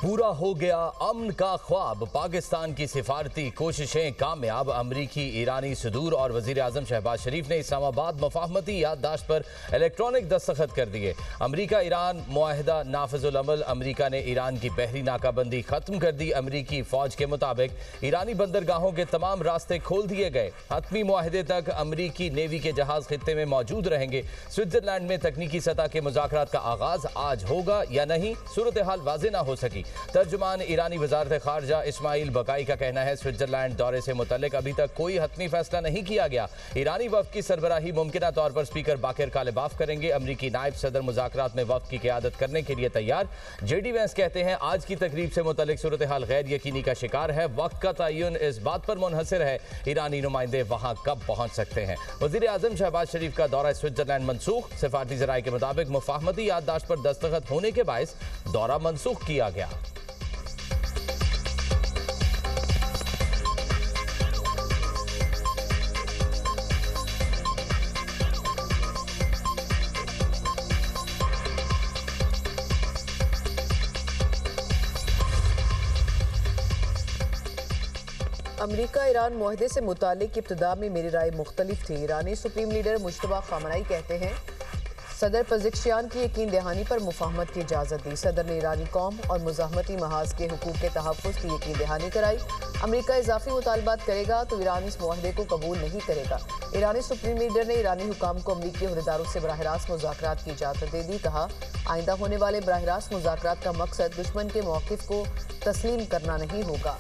पूरा हो गया अमन का ख्वाब, पाकिस्तान की सिफारती कोशिशें कामयाब। अमरीकी ईरानी सदूर और वजीर आजम शहबाज शरीफ ने इस्लामाबाद मफाहमती याददाश्त पर इलेक्ट्रॉनिक दस्तखत कर दिए। अमरीका ईरान मुआहदा नाफिजुल अमल। अमरीका ने ईरान की बहरी नाकाबंदी खत्म कर दी। अमरीकी फौज के मुताबिक ईरानी बंदरगाहों के तमाम रास्ते खोल दिए गए। हतमी मुआहदे तक अमरीकी नेवी के जहाज खित्ते में मौजूद रहेंगे। स्विट्जरलैंड में तकनीकी सतह के मुज़ाकरात का आगाज आज होगा या नहीं, सूरत हाल वाज़ेह ना हो सकी। तर्जुमान ईरानी वजारत खारजा इस्माइल बकाई का कहना है स्विट्जरलैंड दौरे से मुतल्लिक अभी तक कोई हतमी फैसला नहीं किया गया। ईरानी वफ्द की सरबराही मुमकिना तौर पर स्पीकर बाकिर कालिबाफ करेंगे। अमरीकी नायब सदर मुज़ाकरात में वफ्द की क़यादत करने के लिए तैयार। जेडी वैंस कहते हैं आज की तकरीब से मुतल्लिक सूरत हाल गैर यकीनी का शिकार है। वक्त का तयन इस बात पर मुनहसर है ईरानी नुमाइंदे वहां कब पहुंच सकते हैं। वज़ीर आज़म शहबाज शरीफ का दौरा स्विट्जरलैंड मनसूख। सिफारती ज़राए के मुताबिक मुफाहमती याददाश्त पर दस्तखत होने के बायस दौरा मनसूख किया गया। अमरीका ईरान मुआहदे से मुतालिक इब्तिदा में मेरी राय मुख्तलिफ थी। ईरानी सुप्रीम लीडर मुश्तबा खामनेई कहते हैं सदर पज़ेश्कियान की यकीन दहानी पर मुफाहमत की इजाज़त दी। सदर ने ईरानी कौम और मुज़ाहमती महाज के हुकूक के तहफ़्फ़ुज़ की यकीन दहानी कराई। अमरीका इजाफी मुतालबात करेगा तो ईरान इस मुआहदे को कबूल नहीं करेगा। ईरानी सुप्रीम लीडर ने ईरानी हुकाम को अमरीकी अहदेदारों से बराह रास्त मुज़ाकरात की इजाज़त दे दी। कहा आइंदा होने वाले बराह रास्त मुज़ाकरात का मकसद दुश्मन के मौक़िफ़ को तस्लीम करना नहीं होगा।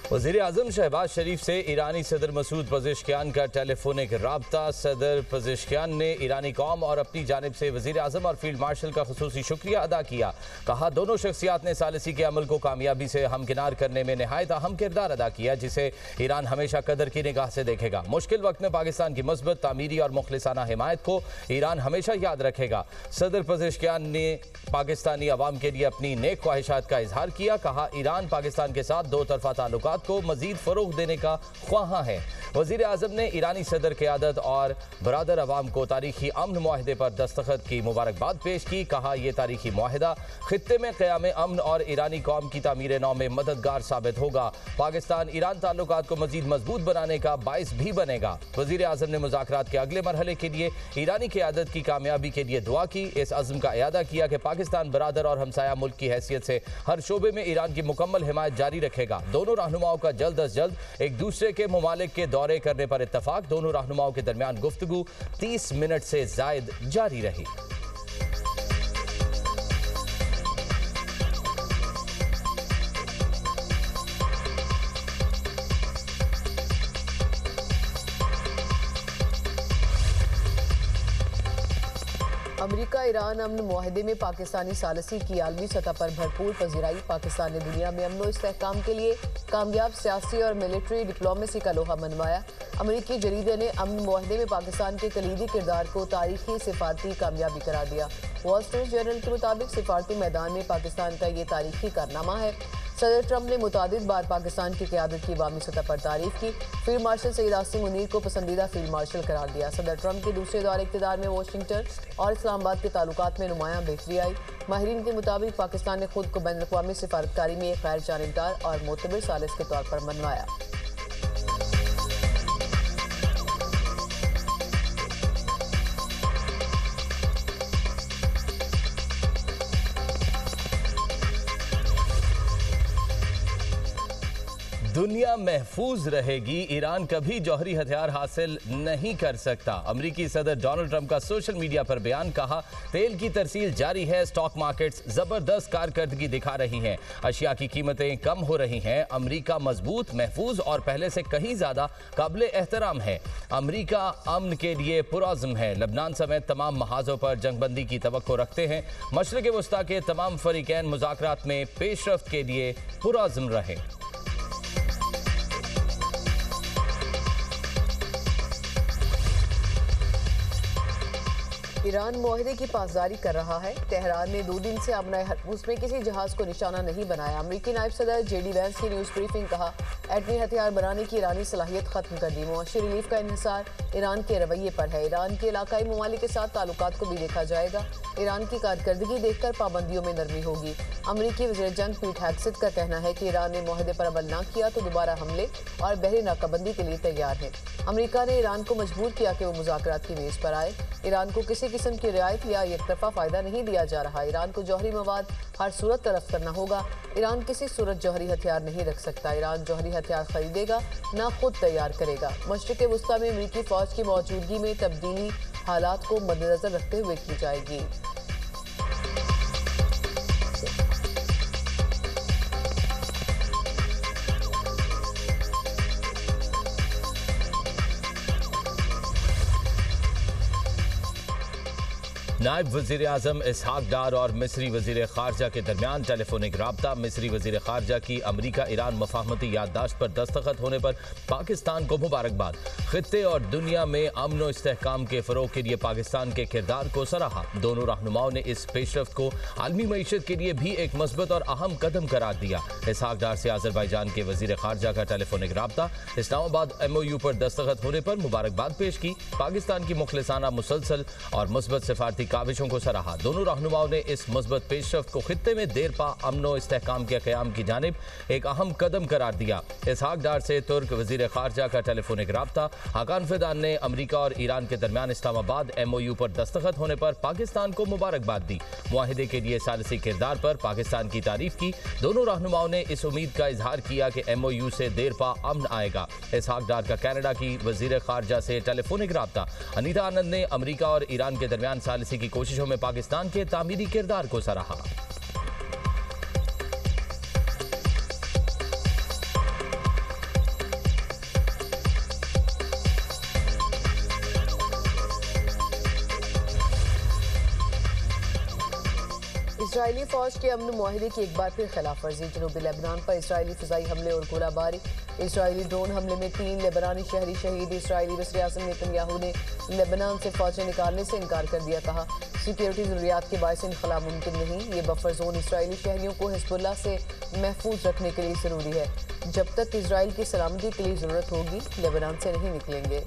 वज़ीर आज़म शहबाज शरीफ से ईरानी सदर मसूद पज़ेश्कियान का टेलीफोनिक राब्ता। सदर पज़ेश्कियान ने ईरानी कौम और अपनी जानिब से वज़ीर आज़म और फील्ड मार्शल का खुसूसी शुक्रिया अदा किया। कहा दोनों शख्सियात ने सालिसी के अमल को कामयाबी से हमकिनार करने में नहायत अहम किरदार अदा किया, जिसे ईरान हमेशा कदर की निगाह से देखेगा। मुश्किल वक्त में पाकिस्तान की मस्बत तामीरी और मुखलिसाना हिमायत को ईरान हमेशा याद रखेगा। सदर पज़ेश्कियान ने पाकिस्तानी अवाम के लिए अपनी नेक ख्वाहिशात का इजहार किया। कहा ईरान पाकिस्तान के साथ दो तरफा ताल्लुकात को मजीद फरोग देने का ख्वाहा है। वज़ीर आज़म ने ईरानी सदर क़यादत और बरादर अवाम को तारीखी अमन मुआहदे पर दस्तखत की मुबारकबाद पेश की। कहा यह तारीखी मुआहदा खित्ते में क़याम अमन और ईरानी कौम की तामीर नौ में मददगार साबित होगा। पाकिस्तान ईरान ताल्लुकात को मजीद मजबूत बनाने का बाइस भी बनेगा। वज़ीर आज़म ने मुज़ाकरात के अगले मरहले के लिए ईरानी क़यादत की कामयाबी के लिए दुआ की। इस अज़्म का इयादा किया कि पाकिस्तान बरादर और हमसाया मुल्क की हैसियत से हर शोबे में ईरान की मुकम्मल हिमायत जारी रखेगा। दोनों रहनुमाओं का जल्द अज जल्द एक दूसरे के ममालिक के दौरे करने पर इत्तफाक। दोनों रहनुमाओं के दरमियान गुफ्तगू 30 मिनट से जायद जारी रही। अमरीका ईरान अमन मुआहदे में पाकिस्तानी सालसी की आलमी सतह पर भरपूर पजीराई। पाकिस्तान ने दुनिया में अमन व इस्तेहकाम के लिए कामयाब सियासी और मिलिट्री डिप्लोमेसी का लोहा मनवाया। अमरीकी जरीदे ने अमन मुआहदे में पाकिस्तान के कलीदी किरदार को तारीखी सिफारती कामयाबी करार दिया। वॉल स्ट्रीट जर्नल के मुताबिक सिफारती मैदान में पाकिस्तान का ये तारीखी कारनामा है। सदर ट्रंप ने मुतादिद बार पाकिस्तान की क़यादत की अवामी सतह पर तारीफ की। फील्ड मार्शल सईद आसिम मुनीर को पसंदीदा फील्ड मार्शल करार दिया। सदर ट्रंप के दूसरे दौरे इक़्तिदार में वाशिंगटन और इस्लामाबाद के ताल्लुकात में नुमायां बेहतरी आई। माहिरीन के मुताबिक पाकिस्तान ने खुद को बैन अक़वामी सिफारतकारी में एक गैर जानिबदार और मोतबर सालिस के तौर पर मनवाया। दुनिया महफूज रहेगी, ईरान कभी जौहरी हथियार हासिल नहीं कर सकता। अमरीकी सदर डोनाल्ड ट्रंप का सोशल मीडिया पर बयान। कहा तेल की तरसील जारी है, स्टॉक मार्केट्स जबरदस्त कारकर्दगी दिखा रही हैं, अशिया की कीमतें कम हो रही हैं। अमरीका मजबूत, महफूज और पहले से कहीं ज्यादा काबिल एहतराम है। अमरीका अमन के लिए पुरअज़्म है। लबनान समेत तमाम महाजों पर जंगबंदी की तवक्को रखते हैं। मशरिक़ वस्ता के तमाम फरीकैन मुज़ाकरात में पेशरफ्त के लिए पुरअज़्म रहे। ईरान मुआहदे की पासदारी कर रहा है। तेहरान ने 2 दिन से आबनाए हरमुज में किसी जहाज को निशाना नहीं बनाया। अमेरिकी नायब सदर जेडी वैंस की न्यूज ब्रीफिंग, कहा एटमी हथियार बनाने की ईरानी सलाहियत खत्म कर दी। मुआशी रिलीफ का इन्हिसार ईरान के रवैये पर है। ईरान के इलाकाई ममालिक के साथ ताल्लुकात को भी देखा जाएगा। ईरान की कारकर्दगी देखकर पाबंदियों में नरमी होगी। अमेरिकी वज़ीर जंग पीट हेग्सेथ का कहना है कि ईरान ने मुआहदे पर अमल न किया तो दोबारा हमले और बहरी नाकाबंदी के लिए तैयार है। अमेरिका ने ईरान को मजबूर किया कि वो मुज़ाकरात की मेज़ पर आए। ईरान को किसी किस्म की रियायत या एकतरफा फ़ायदा नहीं दिया जा रहा। ईरान को जौहरी मवाद हर सूरत तलब करना होगा। ईरान किसी सूरत जौहरी हथियार नहीं रख सकता। ईरान जौहरी हथियार खरीदेगा, ना खुद तैयार करेगा। मशरिक़ वस्ता में अमेरिकी फ़ौज की मौजूदगी में तब्दीली हालात को मद्देनज़र रखते हुए की जाएगी। नायब वज़ीर आज़म इसहाक डार और मिस्री वज़ीर ख़ारजा के दरमियान टेलीफोनिक राब्ता। मिस्री वज़ीर ख़ारजा की अमरीका ईरान मफ़ाहमती याददाश्त पर दस्तखत होने पर पाकिस्तान को मुबारकबाद। ख़ित्ते और दुनिया में अमन व इस्तेहकाम के फ़रोग़ के लिए पाकिस्तान के किरदार को सराहा। दोनों रहनुमाओं ने इस पेशरफ्त को आलमी मईशत के लिए भी एक मस्बत और अहम कदम करार दिया। इसहाक डार से आज़रबाईजान के वज़ीर ख़ारजा का टेलीफोनिक राब्ता। इस्लामाबाद MOU पर दस्तखत होने पर मुबारकबाद पेश की। पाकिस्तान की मुखलिसाना मुसलसल और मुस्बत सिफारती काविशों को सराहा। दोनों रहनुमाओं ने इस मुस्बत पेशरफ्त को खित्ते में देर पा अमन व इस्तेहकाम के क़याम की जानिब एक अहम कदम करार दिया। इसहाक डार से तुर्क वज़ीर ख़ारजा का टेलीफोनिक राब्ता। हाकान फिदान ने अमरीका और ईरान के दरमियान इस्लामाबाद MOU पर दस्तखत होने पर पाकिस्तान को मुबारकबाद दी। मुआहिदे के लिए सालिसी किरदार पर पाकिस्तान की तारीफ की। दोनों रहनुमाओं ने इस उम्मीद का इजहार किया कि MOU से देर पा अमन आएगा। इसहाक डार का कनाडा की वज़ीर ख़ारजा से टेलीफोनिक राब्ता। अनीता आनंद ने अमरीका और ईरान के दरमियान सालिसी की कोशिशों में पाकिस्तान के तामीरी किरदार को सराहा। इजरायली फौज के अमन मुआहिदे की एक बार फिर खिलाफ वर्जी। जनूबी लेबनान पर इजरायली फ़िज़ाई हमले और गोलाबारी। इजरायली ड्रोन हमले में 3 लेबनानी शहरी शहीद। इजरायली वज़ीर आज़म नेतन्याहू ने लेबनान से फौजें निकालने से इनकार कर दिया। कहा सिक्योरिटी ज़रूरियात के बायस इनखला मुमकिन नहीं। ये बफर जोन इजरायली शहरियों को हिज़्बुल्लाह से महफूज रखने के लिए ज़रूरी है। जब तक इजराइल की सलामती के लिए ज़रूरत होगी, लेबनान से नहीं निकलेंगे।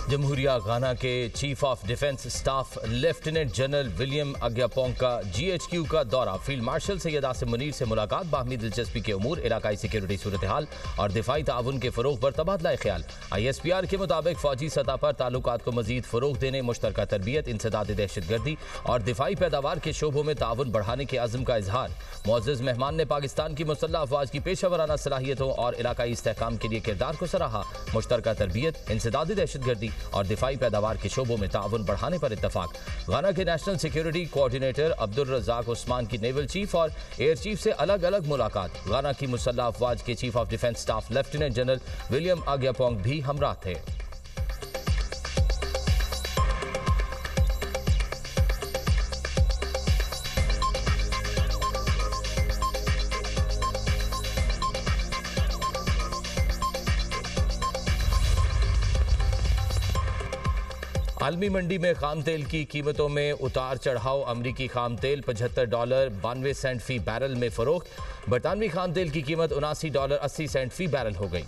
जमहूरिया गाना के chief of defence staff lieutenant general William Agyapong का GHQ का दौरा। फील्ड मार्शल सैयद आसिम मुनीर से मुलाकात। बाहमी दिलचस्पी के उमूर, इलाकाई सिक्योरिटी सूरत हाल और दिफाई ताउन के फ़रोग़ पर तबादला ख्याल। ISPR के मुताबिक फ़ौजी सतह पर ताल्लुकात को मज़ीद फ़रोग़ देने, मुश्तरका तरबियत, इंसदाद दहशतगर्दी और दिफाई पैदावार के शोबों में ताउन बढ़ाने के अज़्म का इजहार। मुअज़्ज़ज़ मेहमान ने पाकिस्तान की मुसल्लह अफ़वाज की पेशा वराना सलाहियतों और इलाकाई इस्तेहकाम के लिए किरदार को सराहा। मुश्तरका तरबियत, इंसदाद दहशतगर्दी और दिफाई पैदावार के शोबों में ताउन बढ़ाने पर इत्तफाक। गाना के national security coordinator Abdul Razzaq Usman की नेवल चीफ और एयर चीफ से अलग अलग मुलाकात। गाना की मुसल्लह अफ़वाज के chief of defence staff lieutenant general William Agyapong भी हमराह थे। आलमी मंडी में खाम तेल की कीमतों में उतार चढ़ाव। अमरीकी खाम तेल $75.92 फी बैरल में फरोख्त। बरतानवी खाम तेल की कीमत $79.80 फी बैरल हो गई।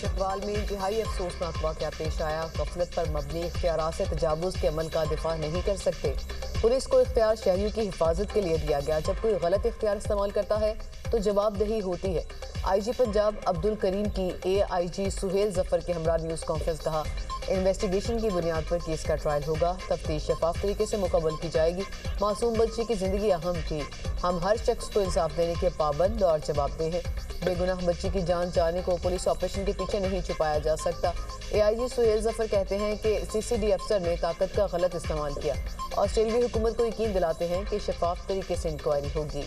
चकवाल में इंतहाई अफसोसनाक वाक़या पेश आया। गफलत पर मबनी इख्तियारात से तजावुज़ के अमल का दिफा नहीं कर सकते। पुलिस को इख्तियार शहरियों की हिफाजत के लिए दिया गया। जब कोई गलत इख्तियार इस्तेमाल करता है तो जवाबदेही होती है। IG पंजाब अब्दुल करीम की AIG सुहेल जफर के हमरा न्यूज़ कॉन्फ्रेंस। कहा इन्वेस्टिगेशन की बुनियाद पर केस का ट्रायल होगा। तफ्तीश शफाफ तरीके से मुकम्मल की जाएगी। मासूम बच्ची की ज़िंदगी अहम थी। हम हर शख्स को इंसाफ देने के पाबंद और जवाबदेह हैं। बेगुनाह बच्ची की जान जाने को पुलिस ऑपरेशन के पीछे नहीं छुपाया जा सकता। AIG सुहेल जफर कहते हैं कि CCD अफसर ने ताकत का गलत इस्तेमाल किया। ऑस्ट्रेलियाई हुकूमत को यकीन दिलाते हैं कि शफाफ तरीके से इंक्वायरी होगी।